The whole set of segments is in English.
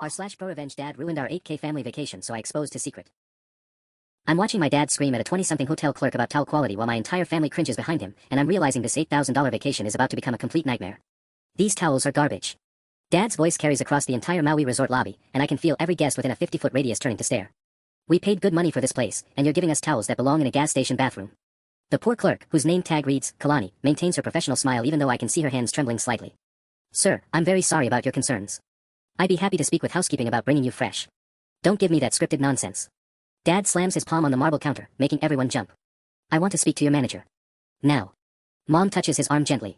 r/ProRevenge dad ruined our 8K family vacation, so I exposed his secret. I'm watching my dad scream at a 20-something hotel clerk about towel quality while my entire family cringes behind him, and I'm realizing this $8,000 vacation is about to become a complete nightmare. These towels are garbage. Dad's voice carries across the entire Maui resort lobby, and I can feel every guest within a 50-foot radius turning to stare. We paid good money for this place, and you're giving us towels that belong in a gas station bathroom. The poor clerk, whose name tag reads Kalani, maintains her professional smile even though I can see her hands trembling slightly. Sir, I'm very sorry about your concerns. I'd be happy to speak with housekeeping about bringing you fresh. Don't give me that scripted nonsense. Dad slams his palm on the marble counter, making everyone jump. I want to speak to your manager. Now. Mom touches his arm gently.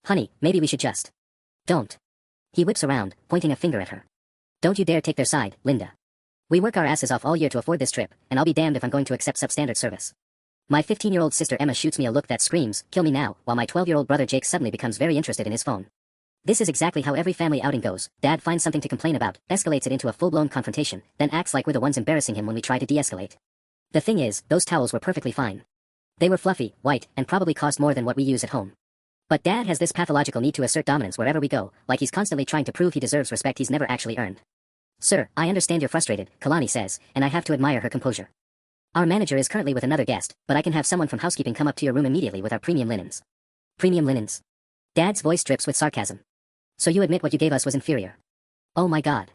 Honey, maybe we should just. Don't. He whips around, pointing a finger at her. Don't you dare take their side, Linda. We work our asses off all year to afford this trip, and I'll be damned if I'm going to accept substandard service. My 15-year-old sister Emma shoots me a look that screams, kill me now, while my 12-year-old brother Jake suddenly becomes very interested in his phone. This is exactly how every family outing goes. Dad finds something to complain about, escalates it into a full-blown confrontation, then acts like we're the ones embarrassing him when we try to de-escalate. The thing is, those towels were perfectly fine. They were fluffy, white, and probably cost more than what we use at home. But Dad has this pathological need to assert dominance wherever we go, like he's constantly trying to prove he deserves respect he's never actually earned. Sir, I understand you're frustrated, Kalani says, and I have to admire her composure. Our manager is currently with another guest, but I can have someone from housekeeping come up to your room immediately with our premium linens. Premium linens? Dad's voice drips with sarcasm. So you admit what you gave us was inferior? Oh my god.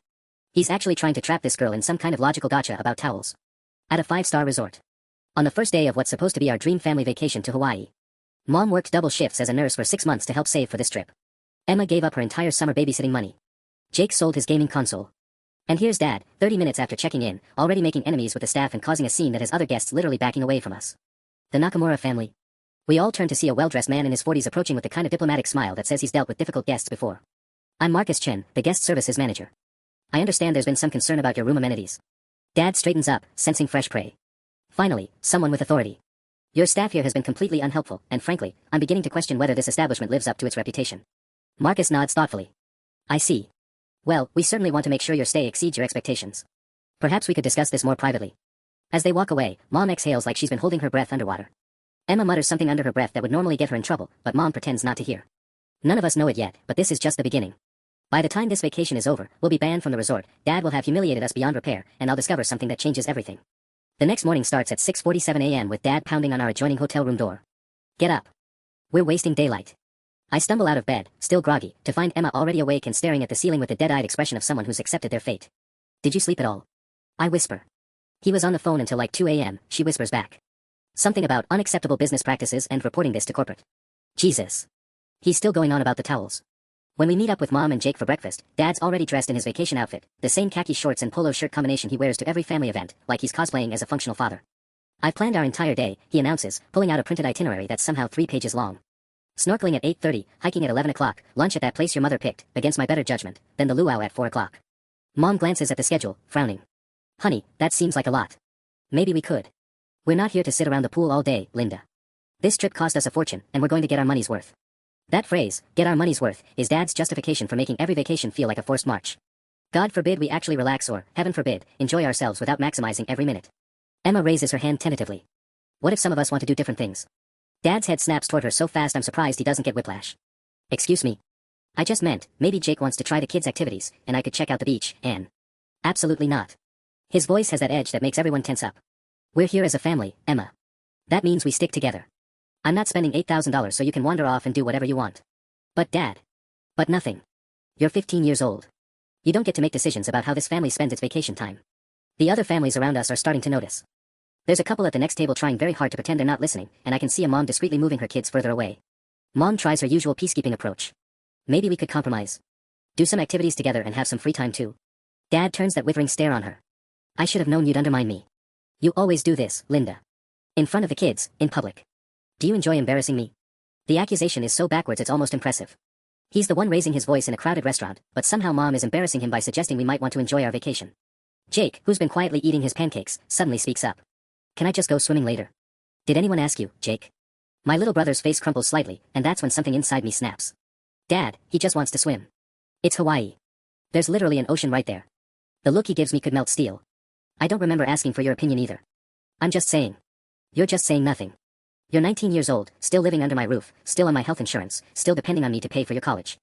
He's actually trying to trap this girl in some kind of logical gotcha about towels. At a 5-star resort. On the first day of what's supposed to be our dream family vacation to Hawaii. Mom worked double shifts as a nurse for 6 months to help save for this trip. Emma gave up her entire summer babysitting money. Jake sold his gaming console. And here's Dad, 30 minutes after checking in, already making enemies with the staff and causing a scene that has other guests literally backing away from us. The Nakamura family. We all turn to see a well-dressed man in his 40s approaching with the kind of diplomatic smile that says he's dealt with difficult guests before. I'm Marcus Chen, the guest services manager. I understand there's been some concern about your room amenities. Dad straightens up, sensing fresh prey. Finally, someone with authority. Your staff here has been completely unhelpful, and frankly, I'm beginning to question whether this establishment lives up to its reputation. Marcus nods thoughtfully. I see. Well, we certainly want to make sure your stay exceeds your expectations. Perhaps we could discuss this more privately. As they walk away, Mom exhales like she's been holding her breath underwater. Emma mutters something under her breath that would normally get her in trouble, but Mom pretends not to hear. None of us know it yet, but this is just the beginning. By the time this vacation is over, we'll be banned from the resort, Dad will have humiliated us beyond repair, and I'll discover something that changes everything. The next morning starts at 6:47 a.m. with Dad pounding on our adjoining hotel room door. Get up. We're wasting daylight. I stumble out of bed, still groggy, to find Emma already awake and staring at the ceiling with the dead-eyed expression of someone who's accepted their fate. Did you sleep at all? I whisper. He was on the phone until like 2 a.m., she whispers back. Something about unacceptable business practices and reporting this to corporate. Jesus. He's still going on about the towels. When we meet up with Mom and Jake for breakfast, Dad's already dressed in his vacation outfit, the same khaki shorts and polo shirt combination he wears to every family event, like he's cosplaying as a functional father. I've planned our entire day, he announces, pulling out a printed itinerary that's somehow 3 pages long. Snorkeling at 8:30, hiking at 11 o'clock, lunch at that place your mother picked, against my better judgment, then the luau at 4 o'clock. Mom glances at the schedule, frowning. Honey, that seems like a lot. Maybe we could. We're not here to sit around the pool all day, Linda. This trip cost us a fortune, and we're going to get our money's worth. That phrase, get our money's worth, is Dad's justification for making every vacation feel like a forced march. God forbid we actually relax or, heaven forbid, enjoy ourselves without maximizing every minute. Emma raises her hand tentatively. What if some of us want to do different things? Dad's head snaps toward her so fast I'm surprised he doesn't get whiplash. Excuse me. I just meant, maybe Jake wants to try the kids' activities, and I could check out the beach, and... Absolutely not. His voice has that edge that makes everyone tense up. We're here as a family, Emma. That means we stick together. I'm not spending $8,000 so you can wander off and do whatever you want. But Dad. But nothing. You're 15 years old. You don't get to make decisions about how this family spends its vacation time. The other families around us are starting to notice. There's a couple at the next table trying very hard to pretend they're not listening, and I can see a mom discreetly moving her kids further away. Mom tries her usual peacekeeping approach. Maybe we could compromise. Do some activities together and have some free time too. Dad turns that withering stare on her. I should have known you'd undermine me. You always do this, Linda. In front of the kids, in public. Do you enjoy embarrassing me? The accusation is so backwards it's almost impressive. He's the one raising his voice in a crowded restaurant, but somehow Mom is embarrassing him by suggesting we might want to enjoy our vacation. Jake, who's been quietly eating his pancakes, suddenly speaks up. Can I just go swimming later? Did anyone ask you, Jake? My little brother's face crumples slightly, and that's when something inside me snaps. Dad, he just wants to swim. It's Hawaii. There's literally an ocean right there. The look he gives me could melt steel. I don't remember asking for your opinion either. I'm just saying. You're just saying nothing. You're 19 years old, still living under my roof, still on my health insurance, still depending on me to pay for your college.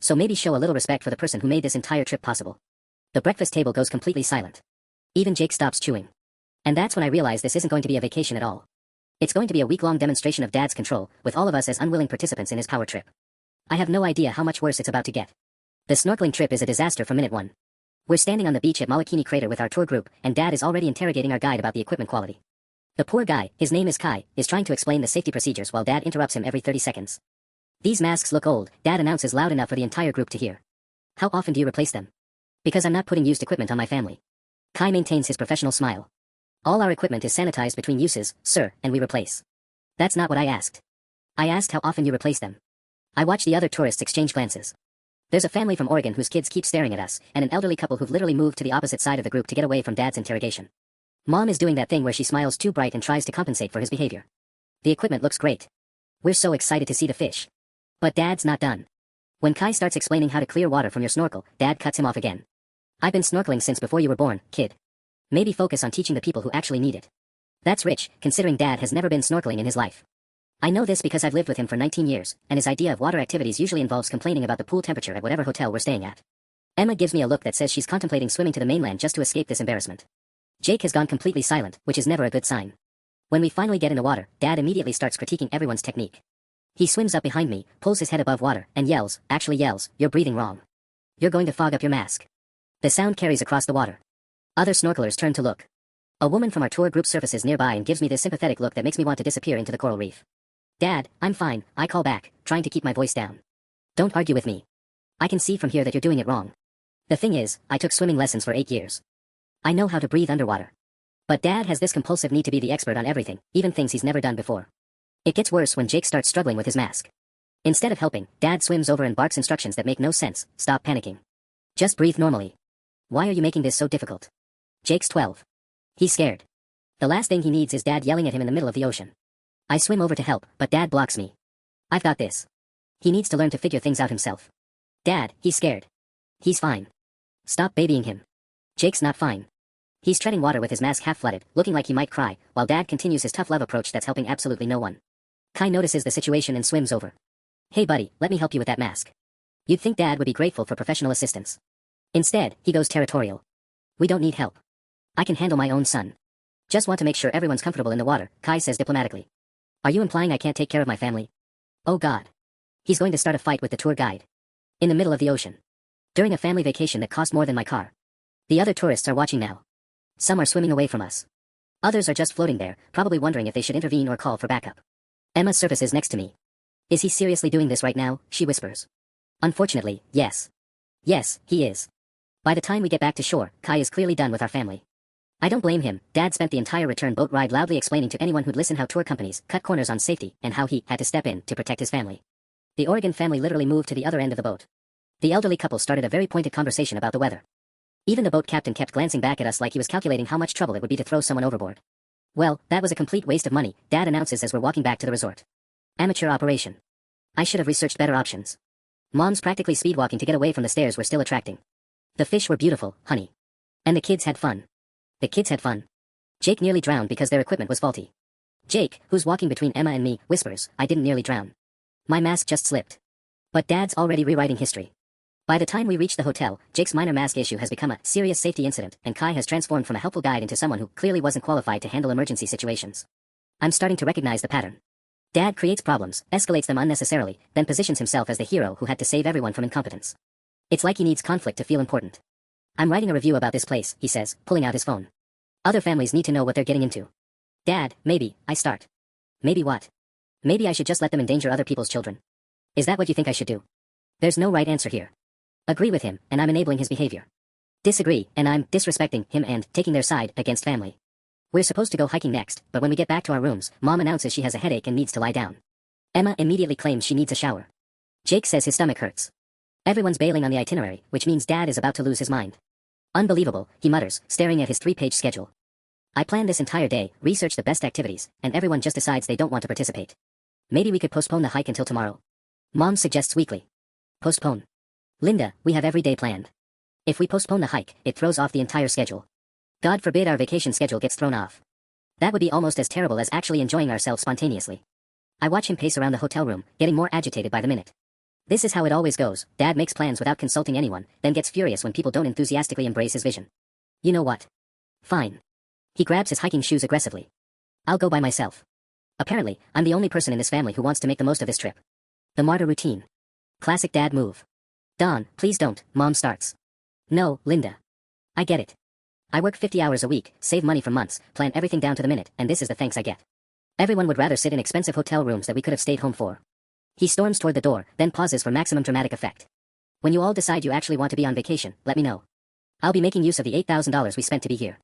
So maybe show a little respect for the person who made this entire trip possible. The breakfast table goes completely silent. Even Jake stops chewing. And that's when I realize this isn't going to be a vacation at all. It's going to be a week-long demonstration of Dad's control, with all of us as unwilling participants in his power trip. I have no idea how much worse it's about to get. The snorkeling trip is a disaster from minute one. We're standing on the beach at Malakini Crater with our tour group, and Dad is already interrogating our guide about the equipment quality. The poor guy, his name is Kai, is trying to explain the safety procedures while Dad interrupts him every 30 seconds. These masks look old, Dad announces loud enough for the entire group to hear. How often do you replace them? Because I'm not putting used equipment on my family. Kai maintains his professional smile. All our equipment is sanitized between uses, sir, and we replace. That's not what I asked. I asked how often you replace them. I watch the other tourists exchange glances. There's a family from Oregon whose kids keep staring at us, and an elderly couple who've literally moved to the opposite side of the group to get away from Dad's interrogation. Mom is doing that thing where she smiles too bright and tries to compensate for his behavior. The equipment looks great. We're so excited to see the fish. But Dad's not done. When Kai starts explaining how to clear water from your snorkel, Dad cuts him off again. I've been snorkeling since before you were born, kid. Maybe focus on teaching the people who actually need it. That's rich, considering Dad has never been snorkeling in his life. I know this because I've lived with him for 19 years, and his idea of water activities usually involves complaining about the pool temperature at whatever hotel we're staying at. Emma gives me a look that says she's contemplating swimming to the mainland just to escape this embarrassment. Jake has gone completely silent, which is never a good sign. When we finally get in the water, Dad immediately starts critiquing everyone's technique. He swims up behind me, pulls his head above water, and yells, "You're breathing wrong. You're going to fog up your mask." The sound carries across the water. Other snorkelers turn to look. A woman from our tour group surfaces nearby and gives me this sympathetic look that makes me want to disappear into the coral reef. "Dad, I'm fine," I call back, trying to keep my voice down. "Don't argue with me. I can see from here that you're doing it wrong. The thing is, I took swimming lessons for 8 years. I know how to breathe underwater. But Dad has this compulsive need to be the expert on everything, even things he's never done before." It gets worse when Jake starts struggling with his mask. Instead of helping, Dad swims over and barks instructions that make no sense. "Stop panicking. Just breathe normally. Why are you making this so difficult?" Jake's 12. He's scared. The last thing he needs is Dad yelling at him in the middle of the ocean. I swim over to help, but Dad blocks me. "I've got this. He needs to learn to figure things out himself." "Dad, he's scared. He's fine. Stop babying him." Jake's not fine. He's treading water with his mask half flooded, looking like he might cry, while Dad continues his tough love approach that's helping absolutely no one. Kai notices the situation and swims over. "Hey buddy, let me help you with that mask." You'd think Dad would be grateful for professional assistance. Instead, he goes territorial. "We don't need help. I can handle my own son. Just want to make sure everyone's comfortable in the water," Kai says diplomatically. "Are you implying I can't take care of my family?" Oh God. He's going to start a fight with the tour guide. In the middle of the ocean. During a family vacation that cost more than my car. The other tourists are watching now. Some are swimming away from us. Others are just floating there, probably wondering if they should intervene or call for backup. Emma surfaces next to me. "Is he seriously doing this right now?" she whispers. "Unfortunately, yes. Yes, he is." By the time we get back to shore, Kai is clearly done with our family. I don't blame him. Dad spent the entire return boat ride loudly explaining to anyone who'd listen how tour companies cut corners on safety and how he had to step in to protect his family. The Oregon family literally moved to the other end of the boat. The elderly couple started a very pointed conversation about the weather. Even the boat captain kept glancing back at us like he was calculating how much trouble it would be to throw someone overboard. "Well, that was a complete waste of money," Dad announces as we're walking back to the resort. "Amateur operation. I should have researched better options." Mom's practically speedwalking to get away from the stairs were still attracting. "The fish were beautiful, honey. And the kids had fun." The kids had fun. Jake nearly drowned because their equipment was faulty. Jake, who's walking between Emma and me, whispers, "I didn't nearly drown. My mask just slipped." But Dad's already rewriting history. By the time we reach the hotel, Jake's minor mask issue has become a serious safety incident, and Kai has transformed from a helpful guide into someone who clearly wasn't qualified to handle emergency situations. I'm starting to recognize the pattern. Dad creates problems, escalates them unnecessarily, then positions himself as the hero who had to save everyone from incompetence. It's like he needs conflict to feel important. "I'm writing a review about this place," he says, pulling out his phone. "Other families need to know what they're getting into." "Dad, maybe," I start. "Maybe what?" "Maybe I should just let them endanger other people's children." "Is that what you think I should do?" There's no right answer here. Agree with him, and I'm enabling his behavior. Disagree, and I'm disrespecting him and taking their side against family. We're supposed to go hiking next, but when we get back to our rooms, Mom announces she has a headache and needs to lie down. Emma immediately claims she needs a shower. Jake says his stomach hurts. Everyone's bailing on the itinerary, which means Dad is about to lose his mind. "Unbelievable," he mutters, staring at his 3-page schedule. I planned this entire day, researched the best activities, and everyone just decides they don't want to participate. Maybe we could postpone the hike until tomorrow. Mom suggests weakly. Postpone. Linda, we have every day planned. If we postpone the hike, it throws off the entire schedule. God forbid our vacation schedule gets thrown off. That would be almost as terrible as actually enjoying ourselves spontaneously. I watch him pace around the hotel room, getting more agitated by the minute. This is how it always goes. Dad makes plans without consulting anyone, then gets furious when people don't enthusiastically embrace his vision. You know what? Fine. He grabs his hiking shoes aggressively. I'll go by myself. Apparently, I'm the only person in this family who wants to make the most of this trip. The martyr routine. Classic dad move. Don, please don't, Mom starts. No, Linda. I get it. I work 50 hours a week, save money for months, plan everything down to the minute, and this is the thanks I get. Everyone would rather sit in expensive hotel rooms that we could have stayed home for. He storms toward the door, then pauses for maximum dramatic effect. When you all decide you actually want to be on vacation, let me know. I'll be making use of the $8,000 we spent to be here.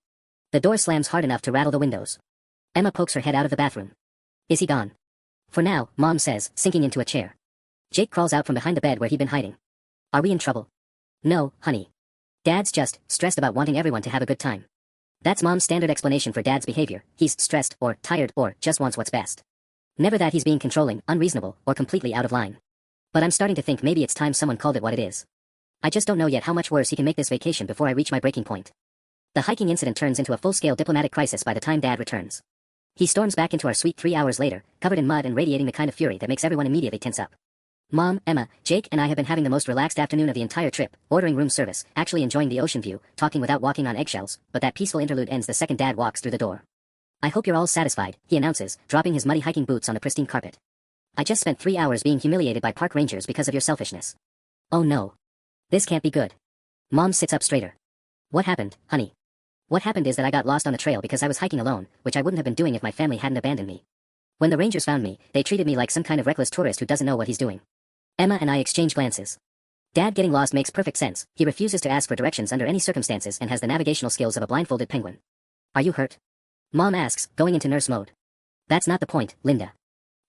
The door slams hard enough to rattle the windows. Emma pokes her head out of the bathroom. Is he gone? For now, Mom says, sinking into a chair. Jake crawls out from behind the bed where he'd been hiding. Are we in trouble? No, honey. Dad's just stressed about wanting everyone to have a good time. That's Mom's standard explanation for Dad's behavior. He's stressed, or tired, or just wants what's best. Never that he's being controlling, unreasonable, or completely out of line. But I'm starting to think maybe it's time someone called it what it is. I just don't know yet how much worse he can make this vacation before I reach my breaking point. The hiking incident turns into a full-scale diplomatic crisis by the time Dad returns. He storms back into our suite 3 hours later, covered in mud and radiating the kind of fury that makes everyone immediately tense up. Mom, Emma, Jake, and I have been having the most relaxed afternoon of the entire trip, ordering room service, actually enjoying the ocean view, talking without walking on eggshells, but that peaceful interlude ends the second Dad walks through the door. I hope you're all satisfied, he announces, dropping his muddy hiking boots on the pristine carpet. I just spent 3 hours being humiliated by park rangers because of your selfishness. Oh no. This can't be good. Mom sits up straighter. What happened, honey? What happened is that I got lost on the trail because I was hiking alone, which I wouldn't have been doing if my family hadn't abandoned me. When the rangers found me, they treated me like some kind of reckless tourist who doesn't know what he's doing. Emma and I exchange glances. Dad getting lost makes perfect sense. He refuses to ask for directions under any circumstances and has the navigational skills of a blindfolded penguin. Are you hurt? Mom asks, going into nurse mode. That's not the point, Linda.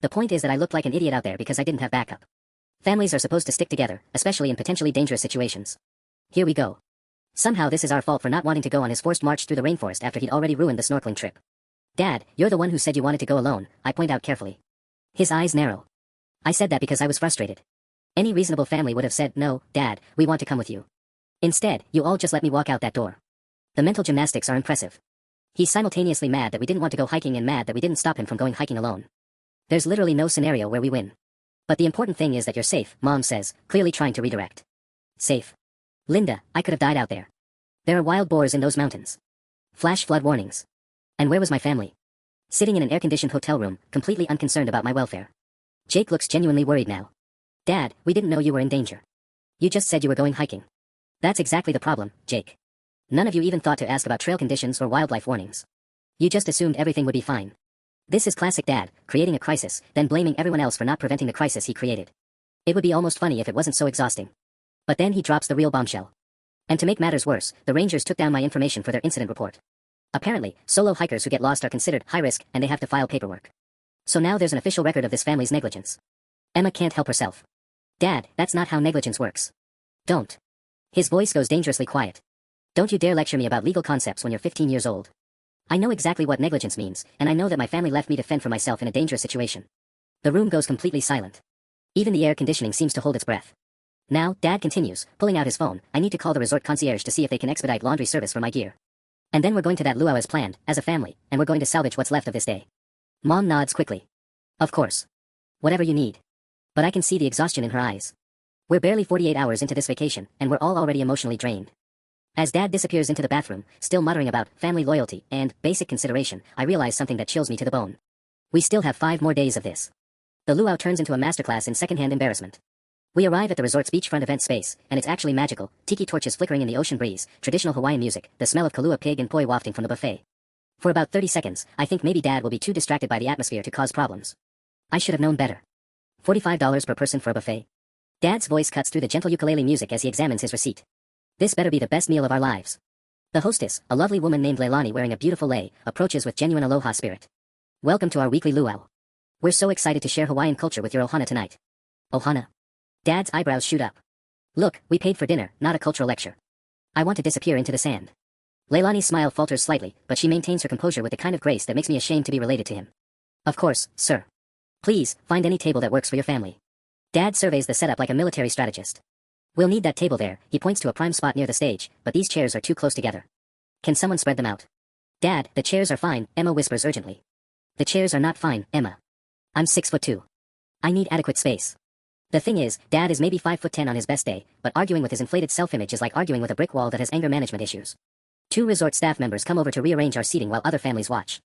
The point is that I looked like an idiot out there because I didn't have backup. Families are supposed to stick together, especially in potentially dangerous situations. Here we go. Somehow this is our fault for not wanting to go on his forced march through the rainforest after he'd already ruined the snorkeling trip. Dad, you're the one who said you wanted to go alone, I point out carefully. His eyes narrow. I said that because I was frustrated. Any reasonable family would have said, no, Dad, we want to come with you. Instead, you all just let me walk out that door. The mental gymnastics are impressive. He's simultaneously mad that we didn't want to go hiking and mad that we didn't stop him from going hiking alone. There's literally no scenario where we win. But the important thing is that you're safe, Mom says, clearly trying to redirect. Safe. Linda, I could have died out there. There are wild boars in those mountains. Flash flood warnings. And where was my family? Sitting in an air-conditioned hotel room, completely unconcerned about my welfare. Jake looks genuinely worried now. Dad, we didn't know you were in danger. You just said you were going hiking. That's exactly the problem, Jake. None of you even thought to ask about trail conditions or wildlife warnings. You just assumed everything would be fine. This is classic Dad, creating a crisis, then blaming everyone else for not preventing the crisis he created. It would be almost funny if it wasn't so exhausting. But then he drops the real bombshell. And to make matters worse, the rangers took down my information for their incident report. Apparently, solo hikers who get lost are considered high risk and they have to file paperwork. So now there's an official record of this family's negligence. Emma can't help herself. Dad, that's not how negligence works. Don't. His voice goes dangerously quiet. Don't you dare lecture me about legal concepts when you're 15 years old. I know exactly what negligence means, and I know that my family left me to fend for myself in a dangerous situation. The room goes completely silent. Even the air conditioning seems to hold its breath. Now, Dad continues, pulling out his phone. I need to call the resort concierge to see if they can expedite laundry service for my gear. And then we're going to that luau as planned, as a family, and we're going to salvage what's left of this day. Mom nods quickly. Of course. Whatever you need. But I can see the exhaustion in her eyes. We're barely 48 hours into this vacation, and we're all already emotionally drained. As Dad disappears into the bathroom, still muttering about family loyalty and basic consideration, I realize something that chills me to the bone. We still have 5 more days of this. The luau turns into a masterclass in secondhand embarrassment. We arrive at the resort's beachfront event space, and it's actually magical, tiki torches flickering in the ocean breeze, traditional Hawaiian music, the smell of Kahlua pig and poi wafting from the buffet. For about 30 seconds, I think maybe Dad will be too distracted by the atmosphere to cause problems. I should have known better. $45 per person for a buffet? Dad's voice cuts through the gentle ukulele music as he examines his receipt. This better be the best meal of our lives. The hostess, a lovely woman named Leilani wearing a beautiful lei, approaches with genuine aloha spirit. Welcome to our weekly luau. We're so excited to share Hawaiian culture with your ohana tonight. Ohana? Dad's eyebrows shoot up. Look, we paid for dinner, not a cultural lecture. I want to disappear into the sand. Leilani's smile falters slightly, but she maintains her composure with the kind of grace that makes me ashamed to be related to him. Of course, sir. Please, find any table that works for your family. Dad surveys the setup like a military strategist. We'll need that table there, he points to a prime spot near the stage, but these chairs are too close together. Can someone spread them out? Dad, the chairs are fine, Emma whispers urgently. The chairs are not fine, Emma. I'm 6'2". I need adequate space. The thing is, Dad is maybe 5'10" on his best day, but arguing with his inflated self-image is like arguing with a brick wall that has anger management issues. 2 resort staff members come over to rearrange our seating while other families watch.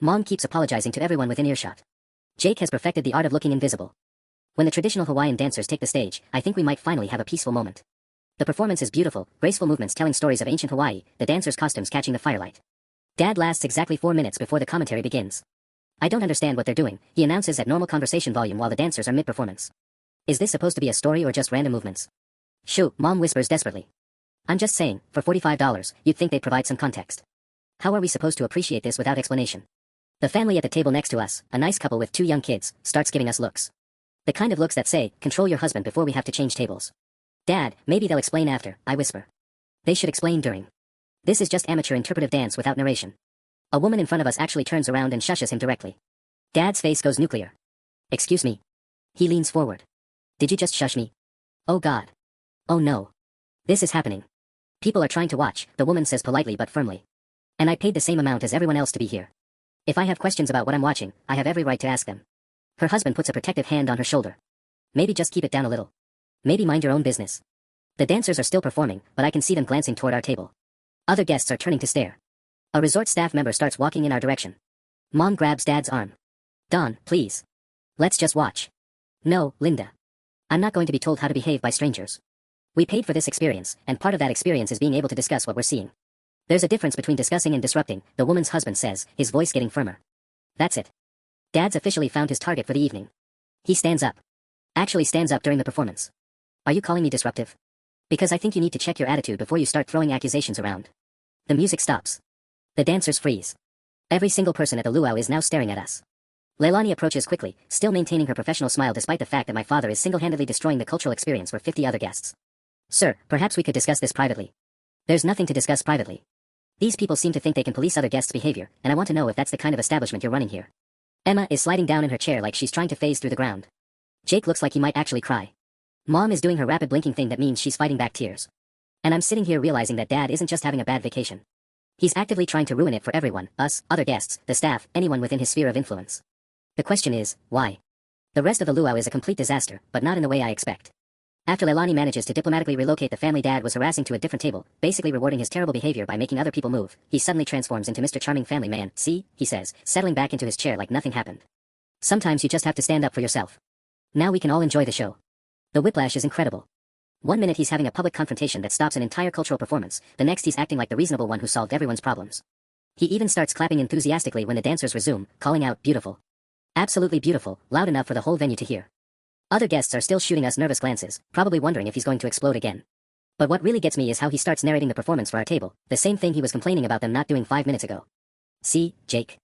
Mom keeps apologizing to everyone within earshot. Jake has perfected the art of looking invisible. When the traditional Hawaiian dancers take the stage, I think we might finally have a peaceful moment. The performance is beautiful, graceful movements telling stories of ancient Hawaii, the dancers' costumes catching the firelight. Dad lasts exactly 4 minutes before the commentary begins. I don't understand what they're doing, he announces at normal conversation volume while the dancers are mid-performance. Is this supposed to be a story or just random movements? Shoo, Mom whispers desperately. I'm just saying, for $45, you'd think they'd provide some context. How are we supposed to appreciate this without explanation? The family at the table next to us, a nice couple with 2 young kids, starts giving us looks. The kind of looks that say, control your husband before we have to change tables. Dad, maybe they'll explain after, I whisper. They should explain during. This is just amateur interpretive dance without narration. A woman in front of us actually turns around and shushes him directly. Dad's face goes nuclear. Excuse me. He leans forward. Did you just shush me? Oh God. Oh no. This is happening. People are trying to watch, the woman says politely but firmly. And I paid the same amount as everyone else to be here. If I have questions about what I'm watching, I have every right to ask them. Her husband puts a protective hand on her shoulder. Maybe just keep it down a little. Maybe mind your own business. The dancers are still performing, but I can see them glancing toward our table. Other guests are turning to stare. A resort staff member starts walking in our direction. Mom grabs Dad's arm. Don, please. Let's just watch. No, Linda. I'm not going to be told how to behave by strangers. We paid for this experience, and part of that experience is being able to discuss what we're seeing. There's a difference between discussing and disrupting, the woman's husband says, his voice getting firmer. That's it. Dad's officially found his target for the evening. He stands up. Actually stands up during the performance. Are you calling me disruptive? Because I think you need to check your attitude before you start throwing accusations around. The music stops. The dancers freeze. Every single person at the luau is now staring at us. Leilani approaches quickly, still maintaining her professional smile despite the fact that my father is single-handedly destroying the cultural experience for 50 other guests. Sir, perhaps we could discuss this privately. There's nothing to discuss privately. These people seem to think they can police other guests' behavior, and I want to know if that's the kind of establishment you're running here. Emma is sliding down in her chair like she's trying to phase through the ground. Jake looks like he might actually cry. Mom is doing her rapid blinking thing that means she's fighting back tears. And I'm sitting here realizing that Dad isn't just having a bad vacation. He's actively trying to ruin it for everyone, us, other guests, the staff, anyone within his sphere of influence. The question is, why? The rest of the luau is a complete disaster, but not in the way I expect. After Leilani manages to diplomatically relocate the family Dad was harassing to a different table, basically rewarding his terrible behavior by making other people move, he suddenly transforms into Mr. Charming Family Man. See, he says, settling back into his chair like nothing happened. Sometimes you just have to stand up for yourself. Now we can all enjoy the show. The whiplash is incredible. 1 minute he's having a public confrontation that stops an entire cultural performance, the next he's acting like the reasonable one who solved everyone's problems. He even starts clapping enthusiastically when the dancers resume, calling out, beautiful. Absolutely beautiful, loud enough for the whole venue to hear. Other guests are still shooting us nervous glances, probably wondering if he's going to explode again. But what really gets me is how he starts narrating the performance for our table, the same thing he was complaining about them not doing 5 minutes ago. See, Jake.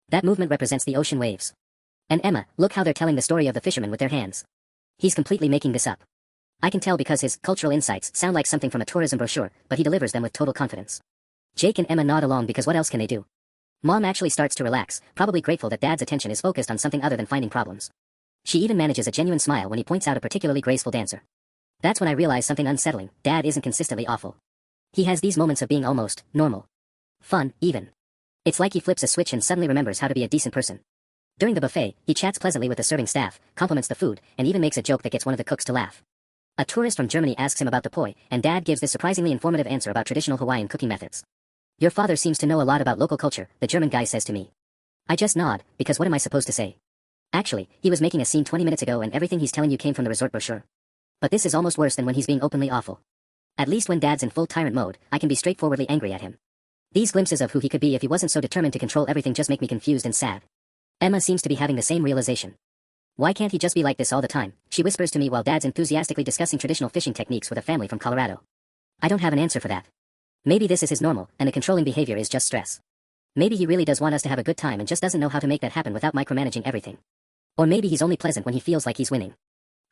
That movement represents the ocean waves. And Emma, look how they're telling the story of the fisherman with their hands. He's completely making this up. I can tell because his cultural insights sound like something from a tourism brochure, but he delivers them with total confidence. Jake and Emma nod along because what else can they do? Mom actually starts to relax, probably grateful that Dad's attention is focused on something other than finding problems. She even manages a genuine smile when he points out a particularly graceful dancer. That's when I realize something unsettling. Dad isn't consistently awful. He has these moments of being almost normal. Fun, even. It's like he flips a switch and suddenly remembers how to be a decent person. During the buffet, he chats pleasantly with the serving staff, compliments the food, and even makes a joke that gets one of the cooks to laugh. A tourist from Germany asks him about the poi, and Dad gives this surprisingly informative answer about traditional Hawaiian cooking methods. Your father seems to know a lot about local culture, the German guy says to me. I just nod, because what am I supposed to say? Actually, he was making a scene 20 minutes ago and everything he's telling you came from the resort brochure. But this is almost worse than when he's being openly awful. At least when Dad's in full tyrant mode, I can be straightforwardly angry at him. These glimpses of who he could be if he wasn't so determined to control everything just make me confused and sad. Emma seems to be having the same realization. Why can't he just be like this all the time? She whispers to me while Dad's enthusiastically discussing traditional fishing techniques with a family from Colorado. I don't have an answer for that. Maybe this is his normal, and the controlling behavior is just stress. Maybe he really does want us to have a good time and just doesn't know how to make that happen without micromanaging everything. Or maybe he's only pleasant when he feels like he's winning.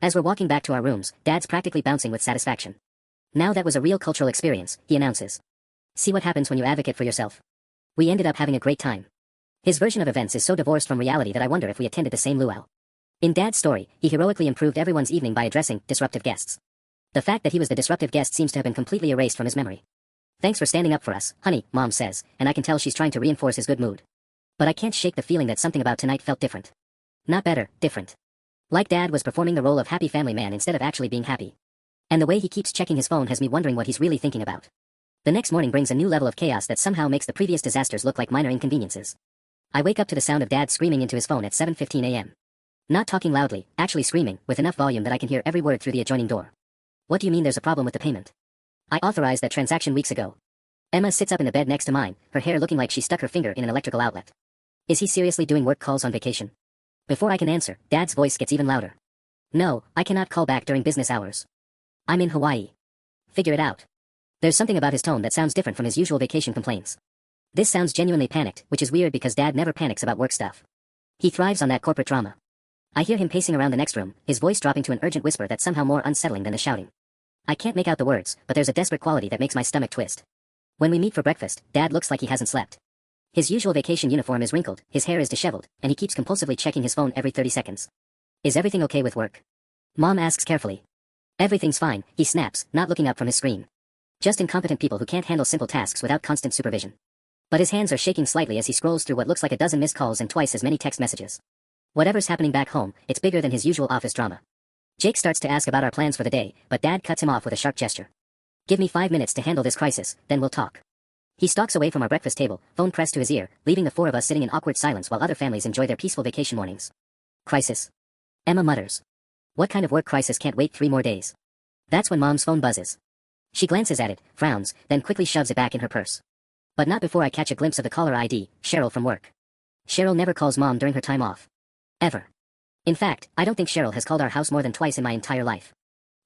As we're walking back to our rooms, Dad's practically bouncing with satisfaction. Now that was a real cultural experience, he announces. See what happens when you advocate for yourself. We ended up having a great time. His version of events is so divorced from reality that I wonder if we attended the same luau. In Dad's story, he heroically improved everyone's evening by addressing disruptive guests. The fact that he was the disruptive guest seems to have been completely erased from his memory. Thanks for standing up for us, honey, Mom says, and I can tell she's trying to reinforce his good mood. But I can't shake the feeling that something about tonight felt different. Not better, different. Like Dad was performing the role of happy family man instead of actually being happy. And the way he keeps checking his phone has me wondering what he's really thinking about. The next morning brings a new level of chaos that somehow makes the previous disasters look like minor inconveniences. I wake up to the sound of Dad screaming into his phone at 7:15 a.m. Not talking loudly, actually screaming, with enough volume that I can hear every word through the adjoining door. What do you mean there's a problem with the payment? I authorized that transaction weeks ago. Emma sits up in the bed next to mine, her hair looking like she stuck her finger in an electrical outlet. Is he seriously doing work calls on vacation? Before I can answer, Dad's voice gets even louder. No, I cannot call back during business hours. I'm in Hawaii. Figure it out. There's something about his tone that sounds different from his usual vacation complaints. This sounds genuinely panicked, which is weird because Dad never panics about work stuff. He thrives on that corporate drama. I hear him pacing around the next room, his voice dropping to an urgent whisper that's somehow more unsettling than the shouting. I can't make out the words, but there's a desperate quality that makes my stomach twist. When we meet for breakfast, Dad looks like he hasn't slept. His usual vacation uniform is wrinkled, his hair is disheveled, and he keeps compulsively checking his phone every 30 seconds. Is everything okay with work? Mom asks carefully. Everything's fine, he snaps, not looking up from his screen. Just incompetent people who can't handle simple tasks without constant supervision. But his hands are shaking slightly as he scrolls through what looks like a dozen missed calls and twice as many text messages. Whatever's happening back home, it's bigger than his usual office drama. Jake starts to ask about our plans for the day, but Dad cuts him off with a sharp gesture. Give me 5 minutes to handle this crisis, then we'll talk. He stalks away from our breakfast table, phone pressed to his ear, leaving the four of us sitting in awkward silence while other families enjoy their peaceful vacation mornings. Crisis. Emma mutters. What kind of work crisis can't wait 3 more days? That's when Mom's phone buzzes. She glances at it, frowns, then quickly shoves it back in her purse. But not before I catch a glimpse of the caller ID, Cheryl from work. Cheryl never calls Mom during her time off. Ever. In fact, I don't think Cheryl has called our house more than twice in my entire life.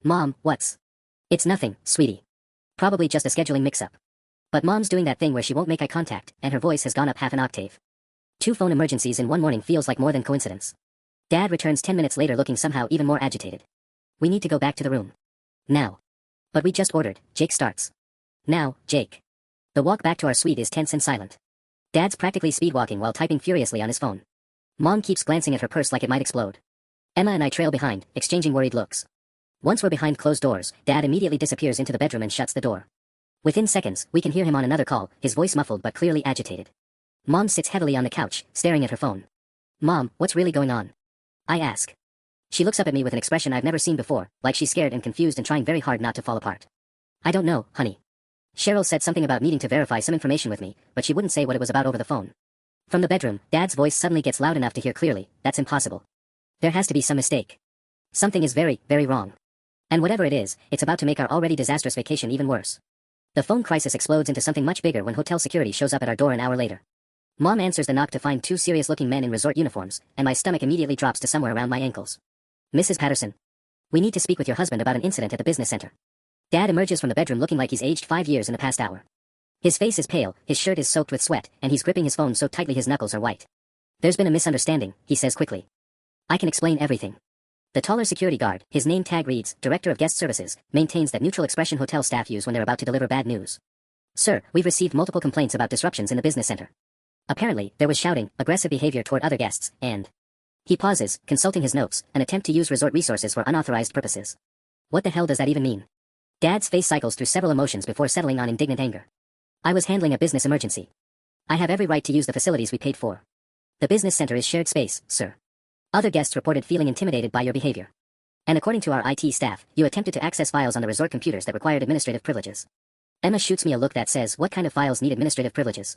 Mom, what's? It's nothing, sweetie. Probably just a scheduling mix-up. But Mom's doing that thing where she won't make eye contact, and her voice has gone up half an octave. 2 phone emergencies in one morning feels like more than coincidence. Dad returns 10 minutes later looking somehow even more agitated. We need to go back to the room. Now. But we just ordered, Jake starts. Now, Jake. The walk back to our suite is tense and silent. Dad's practically speedwalking while typing furiously on his phone. Mom keeps glancing at her purse like it might explode. Emma and I trail behind, exchanging worried looks. Once we're behind closed doors, Dad immediately disappears into the bedroom and shuts the door. Within seconds, we can hear him on another call, his voice muffled but clearly agitated. Mom sits heavily on the couch, staring at her phone. Mom, what's really going on? I ask. She looks up at me with an expression I've never seen before, like she's scared and confused and trying very hard not to fall apart. I don't know, honey. Cheryl said something about needing to verify some information with me, but she wouldn't say what it was about over the phone. From the bedroom, Dad's voice suddenly gets loud enough to hear clearly. That's impossible. There has to be some mistake. Something is very, very wrong. And whatever it is, it's about to make our already disastrous vacation even worse. The phone crisis explodes into something much bigger when hotel security shows up at our door an hour later. Mom answers the knock to find 2 serious-looking men in resort uniforms, and my stomach immediately drops to somewhere around my ankles. Mrs. Patterson. We need to speak with your husband about an incident at the business center. Dad emerges from the bedroom looking like he's aged 5 years in the past hour. His face is pale, his shirt is soaked with sweat, and he's gripping his phone so tightly his knuckles are white. There's been a misunderstanding, he says quickly. I can explain everything. The taller security guard, his name tag reads, Director of Guest Services, maintains that neutral expression hotel staff use when they're about to deliver bad news. Sir, we've received multiple complaints about disruptions in the business center. Apparently, there was shouting, aggressive behavior toward other guests, and... He pauses, consulting his notes, an attempt to use resort resources for unauthorized purposes. What the hell does that even mean? Dad's face cycles through several emotions before settling on indignant anger. I was handling a business emergency. I have every right to use the facilities we paid for. The business center is shared space, sir. Other guests reported feeling intimidated by your behavior. And according to our IT staff, you attempted to access files on the resort computers that required administrative privileges. Emma shoots me a look that says, what kind of files need administrative privileges?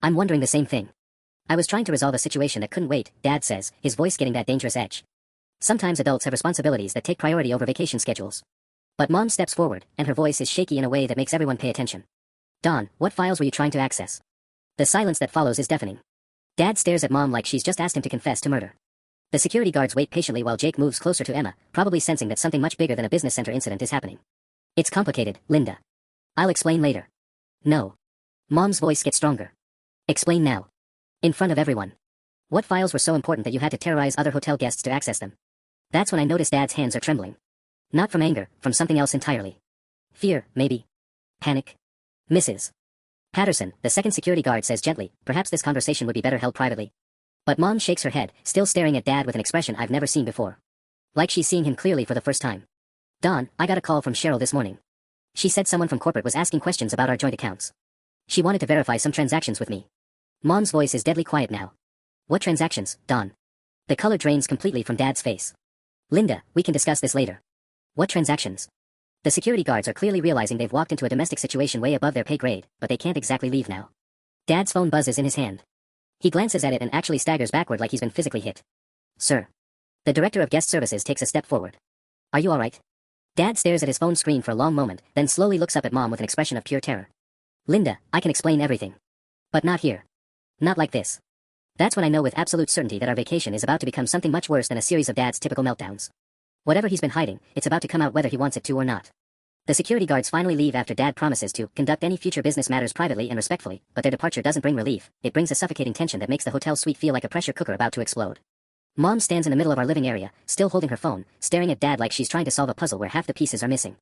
I'm wondering the same thing. I was trying to resolve a situation that couldn't wait, Dad says, his voice getting that dangerous edge. Sometimes adults have responsibilities that take priority over vacation schedules. But Mom steps forward, and her voice is shaky in a way that makes everyone pay attention. Dawn, what files were you trying to access? The silence that follows is deafening. Dad stares at Mom like she's just asked him to confess to murder. The security guards wait patiently while Jake moves closer to Emma, probably sensing that something much bigger than a business center incident is happening. It's complicated, Linda. I'll explain later. No. Mom's voice gets stronger. Explain now. In front of everyone. What files were so important that you had to terrorize other hotel guests to access them? That's when I notice Dad's hands are trembling. Not from anger, from something else entirely. Fear, maybe. Panic. Mrs. Patterson, the second security guard says gently, perhaps this conversation would be better held privately. But Mom shakes her head, still staring at Dad with an expression I've never seen before. Like she's seeing him clearly for the first time. Dawn, I got a call from Cheryl this morning. She said someone from corporate was asking questions about our joint accounts. She wanted to verify some transactions with me. Mom's voice is deadly quiet now. What transactions, Dawn? The color drains completely from Dad's face. Linda, we can discuss this later. What transactions? The security guards are clearly realizing they've walked into a domestic situation way above their pay grade, but they can't exactly leave now. Dad's phone buzzes in his hand. He glances at it and actually staggers backward like he's been physically hit. Sir. The director of guest services takes a step forward. Are you alright? Dad stares at his phone screen for a long moment, then slowly looks up at Mom with an expression of pure terror. Linda, I can explain everything. But not here. Not like this. That's when I know with absolute certainty that our vacation is about to become something much worse than a series of Dad's typical meltdowns. Whatever he's been hiding, it's about to come out whether he wants it to or not. The security guards finally leave after Dad promises to conduct any future business matters privately and respectfully, but their departure doesn't bring relief. It brings a suffocating tension that makes the hotel suite feel like a pressure cooker about to explode. Mom stands in the middle of our living area, still holding her phone, staring at Dad like she's trying to solve a puzzle where half the pieces are missing.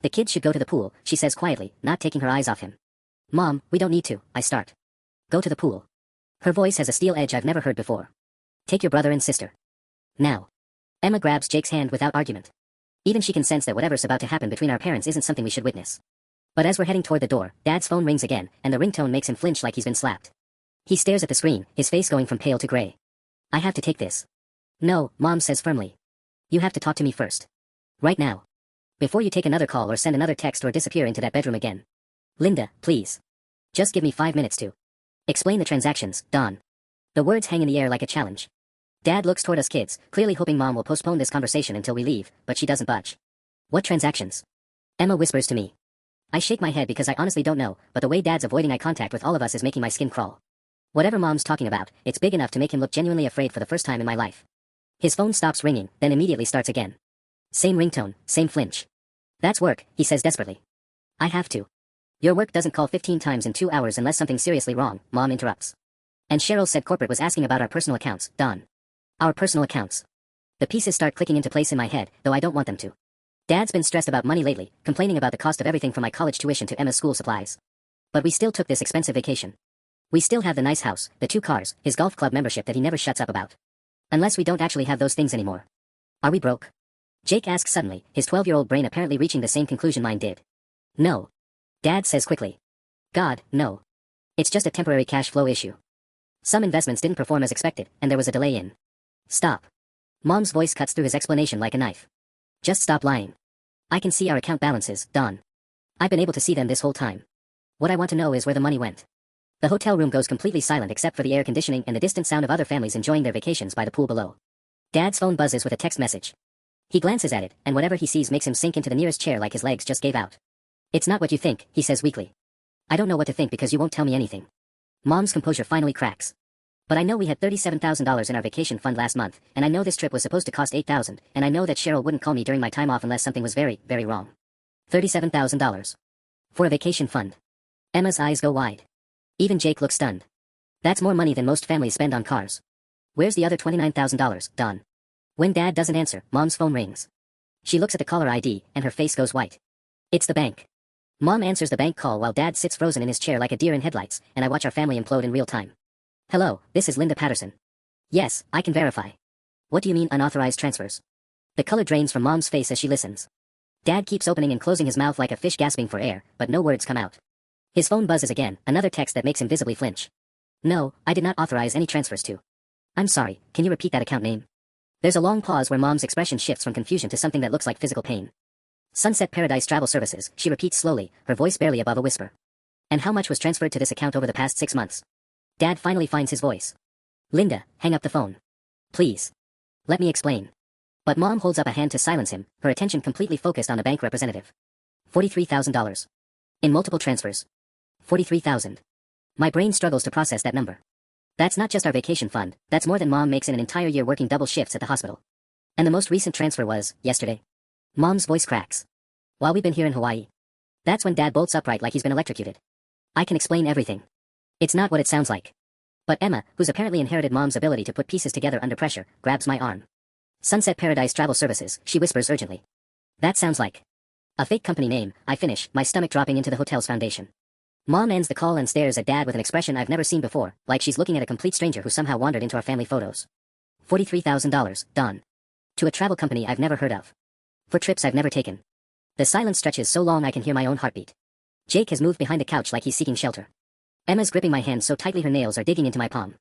The kids should go to the pool, she says quietly, not taking her eyes off him. Mom, we don't need to, I start. Go to the pool. Her voice has a steel edge I've never heard before. Take your brother and sister. Now. Emma grabs Jake's hand without argument. Even she can sense that whatever's about to happen between our parents isn't something we should witness. But as we're heading toward the door, Dad's phone rings again, and the ringtone makes him flinch like he's been slapped. He stares at the screen, his face going from pale to gray. I have to take this. No, Mom says firmly. You have to talk to me first. Right now. Before you take another call or send another text or disappear into that bedroom again. Linda, please. Just give me 5 minutes to explain the transactions, Don. The words hang in the air like a challenge. Dad looks toward us kids, clearly hoping Mom will postpone this conversation until we leave, but she doesn't budge. What transactions? Emma whispers to me. I shake my head because I honestly don't know, but the way Dad's avoiding eye contact with all of us is making my skin crawl. Whatever Mom's talking about, it's big enough to make him look genuinely afraid for the first time in my life. His phone stops ringing, then immediately starts again. Same ringtone, same flinch. That's work, he says desperately. I have to. Your work doesn't call 15 times in 2 hours unless something's seriously wrong, Mom interrupts. And Cheryl said corporate was asking about our personal accounts, Don. Our personal accounts. The pieces start clicking into place in my head, though I don't want them to. Dad's been stressed about money lately, complaining about the cost of everything from my college tuition to Emma's school supplies. But we still took this expensive vacation. We still have the nice house, the 2 cars, his golf club membership that he never shuts up about. Unless we don't actually have those things anymore. Are we broke? Jake asks suddenly, his 12-year-old brain apparently reaching the same conclusion mine did. No. Dad says quickly. God, no. It's just a temporary cash flow issue. Some investments didn't perform as expected, and there was a delay in. Stop. Mom's voice cuts through his explanation like a knife. Just stop lying. I can see our account balances, Don. I've been able to see them this whole time. What I want to know is where the money went. The hotel room goes completely silent except for the air conditioning and the distant sound of other families enjoying their vacations by the pool below. Dad's phone buzzes with a text message. He glances at it, and whatever he sees makes him sink into the nearest chair like his legs just gave out. It's not what you think, he says weakly. I don't know what to think because you won't tell me anything. Mom's composure finally cracks. But I know we had $37,000 in our vacation fund last month, and I know this trip was supposed to cost $8,000, and I know that Cheryl wouldn't call me during my time off unless something was very, very wrong. $37,000. For a vacation fund. Emma's eyes go wide. Even Jake looks stunned. That's more money than most families spend on cars. Where's the other $29,000, Don? When Dad doesn't answer, Mom's phone rings. She looks at the caller ID, and her face goes white. It's the bank. Mom answers the bank call while Dad sits frozen in his chair like a deer in headlights, and I watch our family implode in real time. Hello, this is Linda Patterson. Yes, I can verify. What do you mean unauthorized transfers? The color drains from Mom's face as she listens. Dad keeps opening and closing his mouth like a fish gasping for air, but no words come out. His phone buzzes again, another text that makes him visibly flinch. No, I did not authorize any transfers to. I'm sorry, can you repeat that account name? There's a long pause where Mom's expression shifts from confusion to something that looks like physical pain. Sunset Paradise Travel Services, she repeats slowly, her voice barely above a whisper. And how much was transferred to this account over the past 6 months? Dad finally finds his voice. Linda, hang up the phone. Please. Let me explain. But Mom holds up a hand to silence him, her attention completely focused on the bank representative. $43,000. In multiple transfers. 43,000. My brain struggles to process that number. That's not just our vacation fund, that's more than Mom makes in an entire year working double shifts at the hospital. And the most recent transfer was, yesterday. Mom's voice cracks. While we've been here in Hawaii. That's when Dad bolts upright like he's been electrocuted. I can explain everything. It's not what it sounds like. But Emma, who's apparently inherited Mom's ability to put pieces together under pressure, grabs my arm. Sunset Paradise Travel Services, she whispers urgently. That sounds like a fake company name, I finish, my stomach dropping into the hotel's foundation. Mom ends the call and stares at Dad with an expression I've never seen before, like she's looking at a complete stranger who somehow wandered into our family photos. $43,000, Don. To a travel company I've never heard of. For trips I've never taken. The silence stretches so long I can hear my own heartbeat. Jake has moved behind the couch like he's seeking shelter. Emma's gripping my hand so tightly her nails are digging into my palm.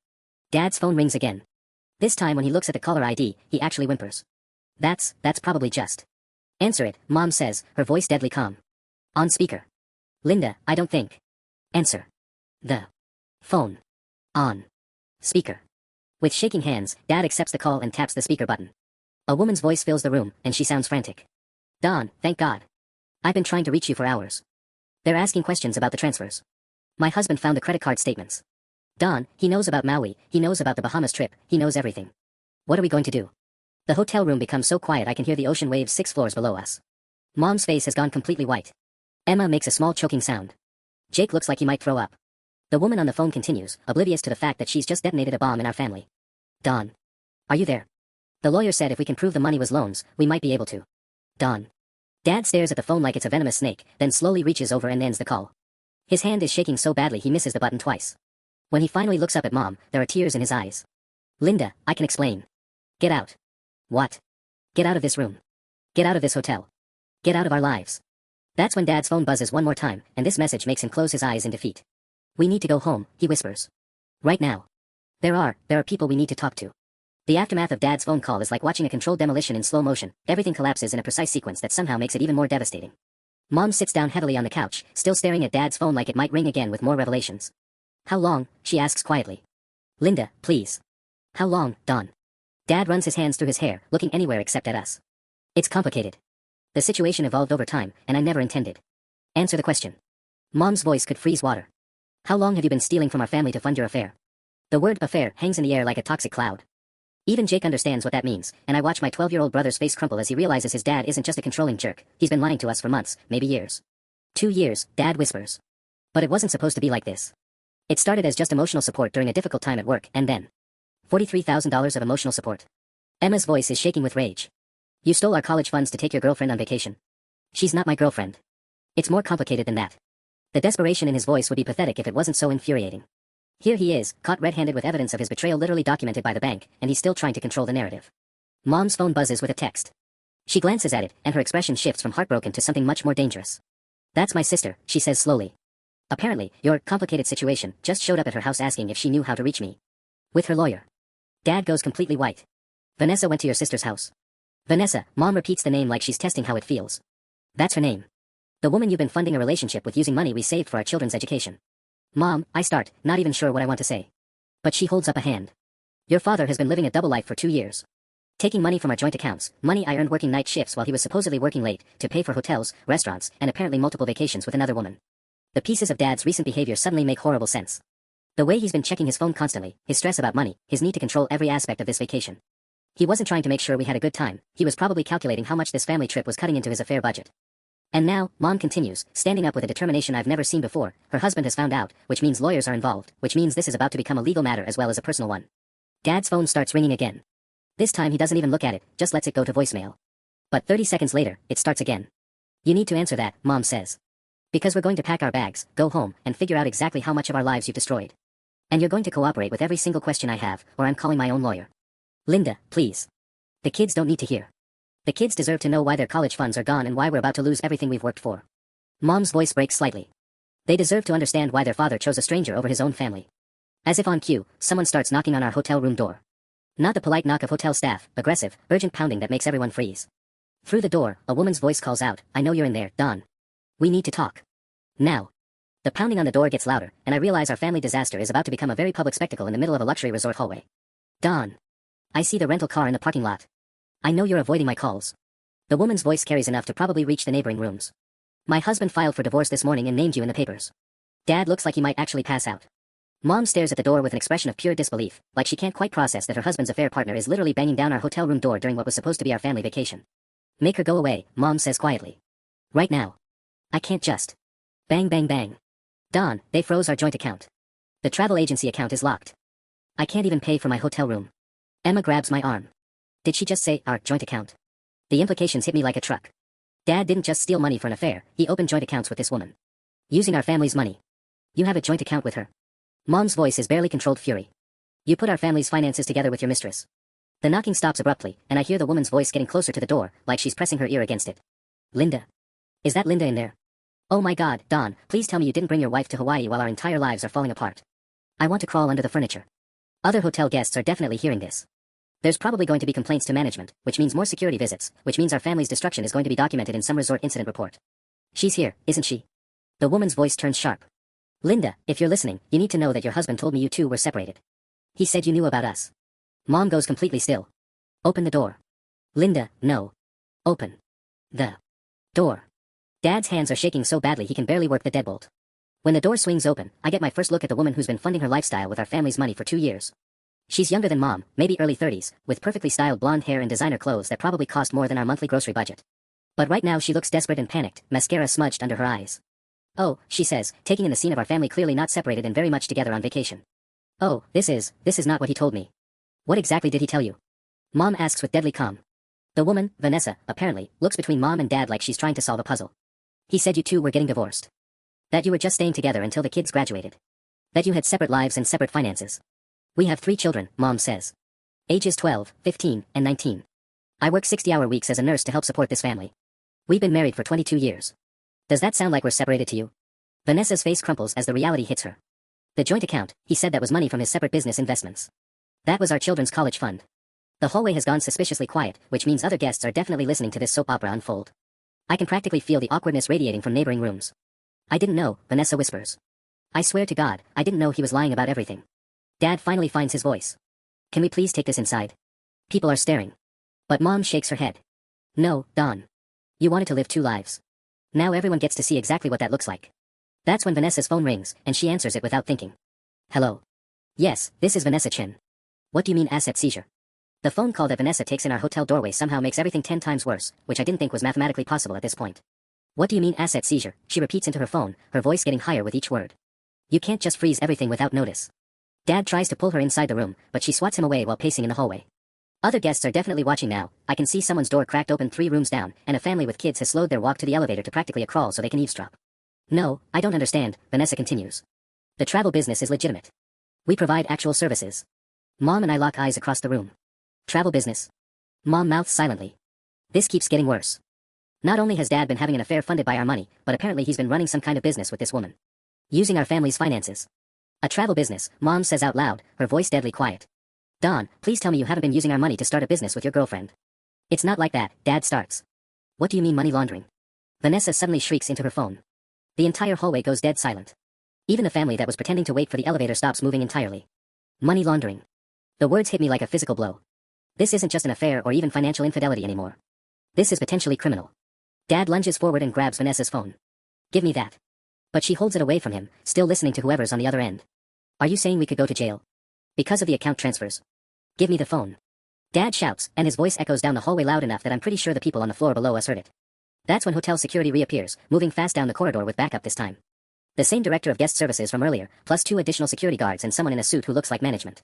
Dad's phone rings again. This time when he looks at the caller ID, he actually whimpers. That's probably just. Answer it, Mom says, her voice deadly calm. On speaker. Linda, I don't think. Answer. The phone. On speaker. With shaking hands, Dad accepts the call and taps the speaker button. A woman's voice fills the room, and she sounds frantic. Don, thank God. I've been trying to reach you for hours. They're asking questions about the transfers. My husband found the credit card statements. Don, he knows about Maui, he knows about the Bahamas trip, he knows everything. What are we going to do? The hotel room becomes so quiet I can hear the ocean waves 6 floors below us. Mom's face has gone completely white. Emma makes a small choking sound. Jake looks like he might throw up. The woman on the phone continues, oblivious to the fact that she's just detonated a bomb in our family. Don. Are you there? The lawyer said if we can prove the money was loans, we might be able to. Don. Dad stares at the phone like it's a venomous snake, then slowly reaches over and ends the call. His hand is shaking so badly he misses the button twice. When he finally looks up at Mom, there are tears in his eyes. Linda, I can explain. Get out. What? Get out of this room. Get out of this hotel. Get out of our lives. That's when Dad's phone buzzes one more time, and this message makes him close his eyes in defeat. We need to go home, he whispers. Right now. There are people we need to talk to. The aftermath of Dad's phone call is like watching a controlled demolition in slow motion. Everything collapses in a precise sequence that somehow makes it even more devastating. Mom sits down heavily on the couch, still staring at Dad's phone like it might ring again with more revelations. How long? She asks quietly. Linda, please. How long, Don? Dad runs his hands through his hair, looking anywhere except at us. It's complicated. The situation evolved over time, and I never intended. Answer the question. Mom's voice could freeze water. How long have you been stealing from our family to fund your affair? The word affair hangs in the air like a toxic cloud. Even Jake understands what that means, and I watch my 12-year-old brother's face crumple as he realizes his dad isn't just a controlling jerk, he's been lying to us for months, maybe years. 2 years, Dad whispers. But it wasn't supposed to be like this. It started as just emotional support during a difficult time at work, and then $43,000 of emotional support. Emma's voice is shaking with rage. You stole our college funds to take your girlfriend on vacation. She's not my girlfriend. It's more complicated than that. The desperation in his voice would be pathetic if it wasn't so infuriating. Here he is, caught red-handed with evidence of his betrayal literally documented by the bank, and he's still trying to control the narrative. Mom's phone buzzes with a text. She glances at it, and her expression shifts from heartbroken to something much more dangerous. That's my sister, she says slowly. Apparently, your complicated situation just showed up at her house asking if she knew how to reach me. With her lawyer. Dad goes completely white. Vanessa went to your sister's house. Vanessa, Mom repeats the name like she's testing how it feels. That's her name. The woman you've been funding a relationship with using money we saved for our children's education. Mom, I start, not even sure what I want to say. But she holds up a hand. Your father has been living a double life for 2 years. Taking money from our joint accounts, money I earned working night shifts while he was supposedly working late, to pay for hotels, restaurants, and apparently multiple vacations with another woman. The pieces of Dad's recent behavior suddenly make horrible sense. The way he's been checking his phone constantly, his stress about money, his need to control every aspect of this vacation. He wasn't trying to make sure we had a good time, he was probably calculating how much this family trip was cutting into his affair budget. And now, Mom continues, standing up with a determination I've never seen before. Her husband has found out, which means lawyers are involved, which means this is about to become a legal matter as well as a personal one. Dad's phone starts ringing again. This time he doesn't even look at it, just lets it go to voicemail. But 30 seconds later, it starts again. You need to answer that, Mom says. Because we're going to pack our bags, go home, and figure out exactly how much of our lives you've destroyed. And you're going to cooperate with every single question I have, or I'm calling my own lawyer. Linda, please. The kids don't need to hear. The kids deserve to know why their college funds are gone and why we're about to lose everything we've worked for. Mom's voice breaks slightly. They deserve to understand why their father chose a stranger over his own family. As if on cue, someone starts knocking on our hotel room door. Not the polite knock of hotel staff, aggressive, urgent pounding that makes everyone freeze. Through the door, a woman's voice calls out, I know you're in there, Don. We need to talk. Now. The pounding on the door gets louder, and I realize our family disaster is about to become a very public spectacle in the middle of a luxury resort hallway. Don. I see the rental car in the parking lot. I know you're avoiding my calls. The woman's voice carries enough to probably reach the neighboring rooms. My husband filed for divorce this morning and named you in the papers. Dad looks like he might actually pass out. Mom stares at the door with an expression of pure disbelief, like she can't quite process that her husband's affair partner is literally banging down our hotel room door during what was supposed to be our family vacation. Make her go away, Mom says quietly. Right now. I can't just. Bang bang bang. Don, they froze our joint account. The travel agency account is locked. I can't even pay for my hotel room. Emma grabs my arm. Did she just say our joint account? The implications hit me like a truck. Dad didn't just steal money for an affair, he opened joint accounts with this woman. Using our family's money. You have a joint account with her. Mom's voice is barely controlled fury. You put our family's finances together with your mistress. The knocking stops abruptly, and I hear the woman's voice getting closer to the door, like she's pressing her ear against it. Linda. Is that Linda in there? Oh my God, Don, please tell me you didn't bring your wife to Hawaii while our entire lives are falling apart. I want to crawl under the furniture. Other hotel guests are definitely hearing this. There's probably going to be complaints to management, which means more security visits, which means our family's destruction is going to be documented in some resort incident report. She's here, isn't she? The woman's voice turns sharp. Linda, if you're listening, you need to know that your husband told me you two were separated. He said you knew about us. Mom goes completely still. Open the door. Linda, no. Open the door. Dad's hands are shaking so badly he can barely work the deadbolt. When the door swings open, I get my first look at the woman who's been funding her lifestyle with our family's money for 2 years. She's younger than Mom, maybe early 30s, with perfectly styled blonde hair and designer clothes that probably cost more than our monthly grocery budget. But right now she looks desperate and panicked, mascara smudged under her eyes. Oh, she says, taking in the scene of our family clearly not separated and very much together on vacation. Oh, this is not what he told me. What exactly did he tell you? Mom asks with deadly calm. The woman, Vanessa, apparently, looks between Mom and Dad like she's trying to solve a puzzle. He said you two were getting divorced. That you were just staying together until the kids graduated. That you had separate lives and separate finances. We have 3 children, Mom says. Ages 12, 15, and 19. I work 60-hour weeks as a nurse to help support this family. We've been married for 22 years. Does that sound like we're separated to you? Vanessa's face crumples as the reality hits her. The joint account, he said that was money from his separate business investments. That was our children's college fund. The hallway has gone suspiciously quiet, which means other guests are definitely listening to this soap opera unfold. I can practically feel the awkwardness radiating from neighboring rooms. I didn't know, Vanessa whispers. I swear to God, I didn't know he was lying about everything. Dad finally finds his voice. Can we please take this inside? People are staring. But Mom shakes her head. No, Don. You wanted to live 2 lives. Now everyone gets to see exactly what that looks like. That's when Vanessa's phone rings, and she answers it without thinking. Hello. Yes, this is Vanessa Chen. What do you mean asset seizure? The phone call that Vanessa takes in our hotel doorway somehow makes everything 10 times worse, which I didn't think was mathematically possible at this point. What do you mean asset seizure? She repeats into her phone, her voice getting higher with each word. You can't just freeze everything without notice. Dad tries to pull her inside the room, but she swats him away while pacing in the hallway. Other guests are definitely watching now. I can see someone's door cracked open 3 rooms down, and a family with kids has slowed their walk to the elevator to practically a crawl so they can eavesdrop. No, I don't understand, Vanessa continues. The travel business is legitimate. We provide actual services. Mom and I lock eyes across the room. Travel business. Mom mouths silently. This keeps getting worse. Not only has Dad been having an affair funded by our money, but apparently he's been running some kind of business with this woman. Using our family's finances. A travel business, Mom says out loud, her voice deadly quiet. Don, please tell me you haven't been using our money to start a business with your girlfriend. It's not like that, Dad starts. What do you mean money laundering? Vanessa suddenly shrieks into her phone. The entire hallway goes dead silent. Even the family that was pretending to wait for the elevator stops moving entirely. Money laundering. The words hit me like a physical blow. This isn't just an affair or even financial infidelity anymore. This is potentially criminal. Dad lunges forward and grabs Vanessa's phone. Give me that. But she holds it away from him, still listening to whoever's on the other end. Are you saying we could go to jail? Because of the account transfers. Give me the phone. Dad shouts, and his voice echoes down the hallway loud enough that I'm pretty sure the people on the floor below us heard it. That's when hotel security reappears, moving fast down the corridor with backup this time. The same director of guest services from earlier, plus 2 additional security guards and someone in a suit who looks like management.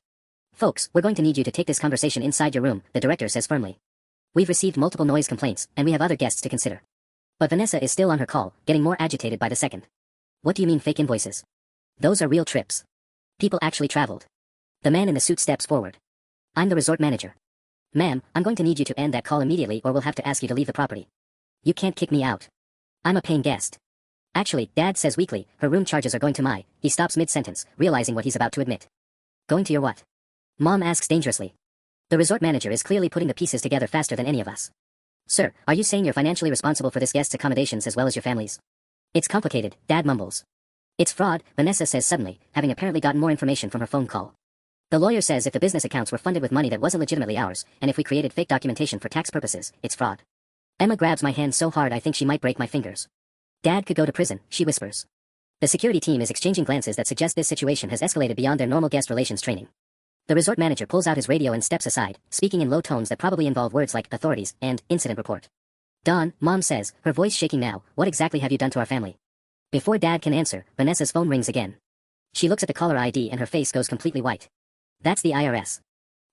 Folks, we're going to need you to take this conversation inside your room, the director says firmly. We've received multiple noise complaints, and we have other guests to consider. But Vanessa is still on her call, getting more agitated by the second. What do you mean fake invoices? Those are real trips. People actually traveled. The man in the suit steps forward. I'm the resort manager. Ma'am, I'm going to need you to end that call immediately or we'll have to ask you to leave the property. You can't kick me out. I'm a paying guest. Actually, Dad says weakly, her room charges are going to my. He stops mid-sentence, realizing what he's about to admit. Going to your what? Mom asks dangerously. The resort manager is clearly putting the pieces together faster than any of us. Sir, are you saying you're financially responsible for this guest's accommodations as well as your family's? It's complicated, Dad mumbles. It's fraud, Vanessa says suddenly, having apparently gotten more information from her phone call. The lawyer says if the business accounts were funded with money that wasn't legitimately ours, and if we created fake documentation for tax purposes, it's fraud. Emma grabs my hand so hard I think she might break my fingers. Dad could go to prison, she whispers. The security team is exchanging glances that suggest this situation has escalated beyond their normal guest relations training. The resort manager pulls out his radio and steps aside, speaking in low tones that probably involve words like authorities and incident report. Don, Mom says, her voice shaking now, what exactly have you done to our family? Before Dad can answer, Vanessa's phone rings again. She looks at the caller ID and her face goes completely white. That's the IRS.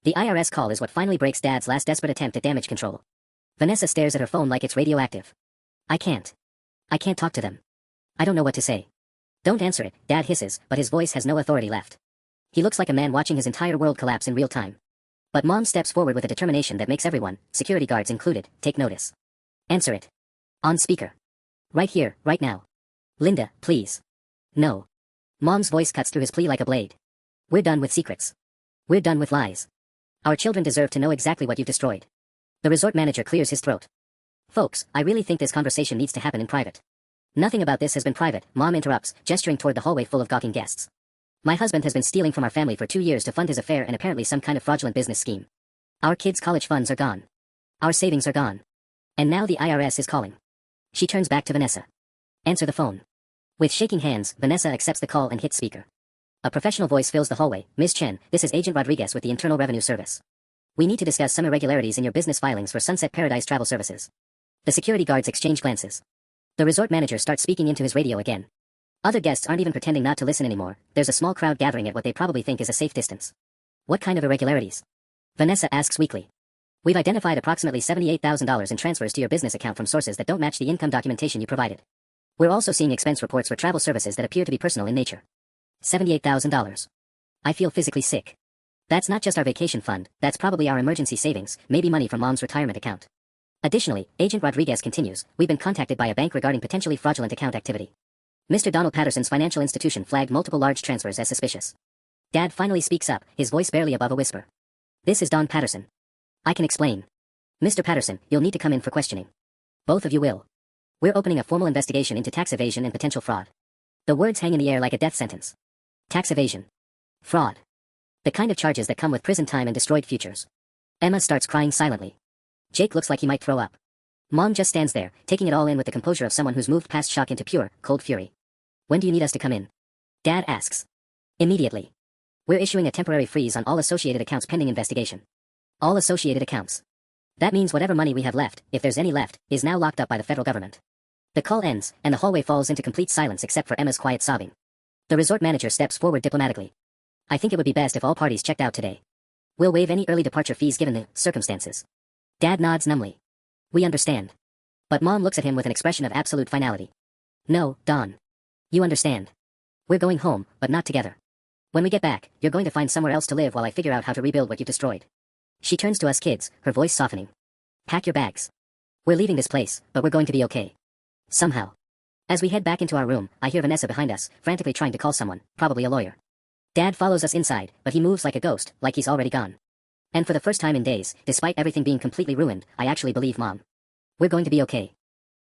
The IRS call is what finally breaks Dad's last desperate attempt at damage control. Vanessa stares at her phone like it's radioactive. I can't talk to them. I don't know what to say. Don't answer it, Dad hisses, but his voice has no authority left. He looks like a man watching his entire world collapse in real time. But Mom steps forward with a determination that makes everyone, security guards included, take notice. Answer it. On speaker. Right here, right now. Linda, please. No. Mom's voice cuts through his plea like a blade. We're done with secrets. We're done with lies. Our children deserve to know exactly what you've destroyed. The resort manager clears his throat. Folks, I really think this conversation needs to happen in private. Nothing about this has been private, Mom interrupts, gesturing toward the hallway full of gawking guests. My husband has been stealing from our family for 2 years to fund his affair and apparently some kind of fraudulent business scheme. Our kids' college funds are gone. Our savings are gone. And now the IRS is calling. She turns back to Vanessa. Answer the phone. With shaking hands, Vanessa accepts the call and hits speaker. A professional voice fills the hallway. Ms. Chen, this is Agent Rodriguez with the Internal Revenue Service. We need to discuss some irregularities in your business filings for Sunset Paradise Travel Services. The security guards exchange glances. The resort manager starts speaking into his radio again. Other guests aren't even pretending not to listen anymore. There's a small crowd gathering at what they probably think is a safe distance. What kind of irregularities? Vanessa asks weakly. We've identified approximately $78,000 in transfers to your business account from sources that don't match the income documentation you provided. We're also seeing expense reports for travel services that appear to be personal in nature. $78,000. I feel physically sick. That's not just our vacation fund, that's probably our emergency savings, maybe money from Mom's retirement account. Additionally, Agent Rodriguez continues, we've been contacted by a bank regarding potentially fraudulent account activity. Mr. Donald Patterson's financial institution flagged multiple large transfers as suspicious. Dad finally speaks up, his voice barely above a whisper. This is Don Patterson. I can explain. Mr. Patterson, you'll need to come in for questioning. Both of you will. We're opening a formal investigation into tax evasion and potential fraud. The words hang in the air like a death sentence. Tax evasion. Fraud. The kind of charges that come with prison time and destroyed futures. Emma starts crying silently. Jake looks like he might throw up. Mom just stands there, taking it all in with the composure of someone who's moved past shock into pure, cold fury. When do you need us to come in? Dad asks. Immediately. We're issuing a temporary freeze on all associated accounts pending investigation. All associated accounts. That means whatever money we have left, if there's any left, is now locked up by the federal government. The call ends, and the hallway falls into complete silence except for Emma's quiet sobbing. The resort manager steps forward diplomatically. I think it would be best if all parties checked out today. We'll waive any early departure fees given the circumstances. Dad nods numbly. We understand. But Mom looks at him with an expression of absolute finality. No, Don. You understand. We're going home, but not together. When we get back, you're going to find somewhere else to live while I figure out how to rebuild what you've destroyed. She turns to us kids, her voice softening. Pack your bags. We're leaving this place, but we're going to be okay. Somehow. As we head back into our room, I hear Vanessa behind us, frantically trying to call someone, probably a lawyer. Dad follows us inside, but he moves like a ghost, like he's already gone. And for the first time in days, despite everything being completely ruined, I actually believe Mom. We're going to be okay.